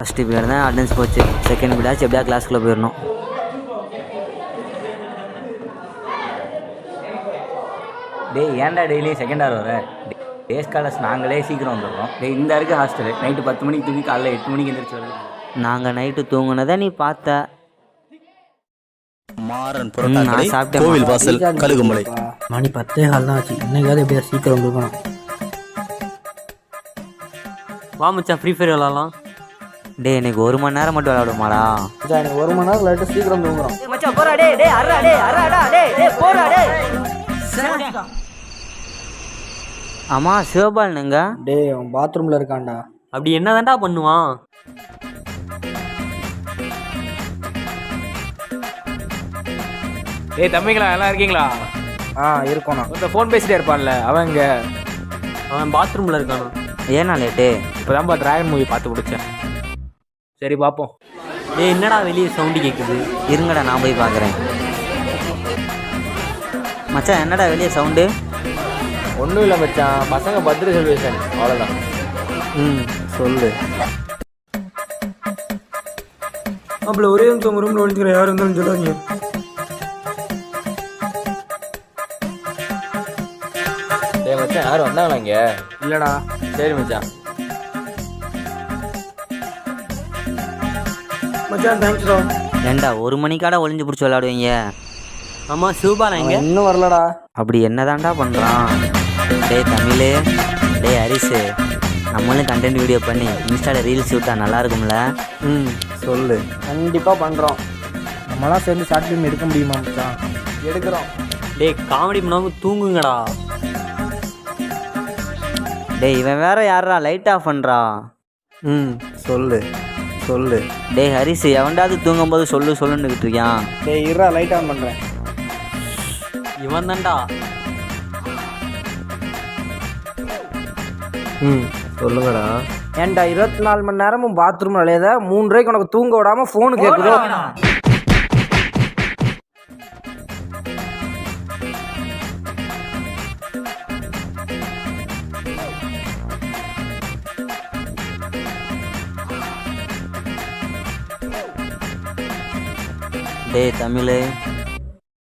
First period தான் attendance போச்சு. Second பீரியடாச்சும் எப்படியா கிளாஸ்க்குள்ளே போயிடணும். டேய் ஏன்டா டெய்லி செகண்ட் ஹவர் வர? டே ஸ்காலர்ஸ் நாங்களே சீக்கிரம் வந்துடுறோம். டே இந்த இருக்குது ஹாஸ்டலு. நைட்டு 10 மணிக்கு தூங்கி காலைல 8 மணிக்கு எந்திரிச்சு வருது. நாங்கள் நைட்டு தூங்குனதை நீ பார்த்த. மாறன் புரோட்டா கடை, நான் சாப்பிட்டேன். கோவில் வாசல், கழுகுமலை. மணி 10:15 தான் ஆச்சு. இன்னைக்காவது எப்படியா சீக்கிரம் வந்துருக்கணும். வா மச்சான், ஃப்ரீ ஃபயர் விளாட்லாம். டே எனக்கு 1 மணி நேரம் மட்டும் விளையாடுமாடா? எனக்கு 1 மணி நேரம் லைட்டு சீக்கிரம் தூங்குறோம். அம்மா சிவபாலனுங்க. டேய் அவன் பாத்ரூம்ல இருக்கான்டா. அப்படி என்னதான்டா பண்ணுவான்? ஏய் தம்பிங்களா, எல்லாம் இருக்கீங்களா? இருக்கோண்ணா. ஒருத்தன் ஃபோன் பேசிட்டே இருப்பான்ல, அவன் இங்கே. அவன் பாத்ரூமில் இருக்கானா? ஏன்னா லேட்டு? இப்போ தான்ப்பா டிராகன் மூவி பார்த்து முடிச்சேன். சரி பார்ப்போம். டேய் என்னடா வெளியே சவுண்டு கேட்குது? இருங்கடா நான் போய் பார்க்குறேன். மச்சான் என்னடா வெளியே சவுண்டு? ஒன்றும் இல்லை மச்சான், பசங்க பர்த்டே செலிப்ரேஷன், அவ்வளோதான். சொல்லு. அப்பல ஒரே நிமிஷம் ரூம்ல ஒழிஞ்சுக்கிற யார் இருந்தாலும் சொல்லாதீங்க. டேய் மச்சான், யாரும் வந்தாங்களா இங்கே? இல்லடா. சரி மச்சான். மச்சான் தேங்க்ஸ்டா. ஏண்டா 1 மணிக்காட ஒளிஞ்சு பிடிச்சி விளையாடுவீங்க? ஆமாம், சிவபாலன் எங்க? இன்னும் வரலடா. அப்படி என்னதான்டா பண்ணுறான்? டேய் தமிழ், டேய் ஹரிஸு, நம்மளும் கண்டென்ட் வீடியோ பண்ணி இன்ஸ்டாவில் ரீல்ஸ் விட்டா நல்லா இருக்கும்ல? சொல்லு. கண்டிப்பா பண்றோம். நம்மளாம் சேர்ந்து ஷார்ட் ஃபிலிம் எடுக்க முடியுமா மச்சான்? எடுக்கிறோம். டேய் காமெடி பண்ணாமல் தூங்குங்கடா. டேய் இவன் வேற யாரா லைட் ஆஃப் பண்ணுறா? சொல்லு. சொல்லு. டேய் ஹரிஸு, எவன்டாவது தூங்கும்போது சொல்லுன்னுக்கிட்டு இருக்கான். டேய் இருடா, லைட் ஆன் பண்றேன். இவன் தான்டா. சொல்லுங்கடா. ஏன்டா 24 மணி நேரமும் பாத்ரூம் விளையாத 3 ரூபாய்க்கு உனக்கு தூங்க விடாம போனு கேக்குதோ? டேய் தமிழ்,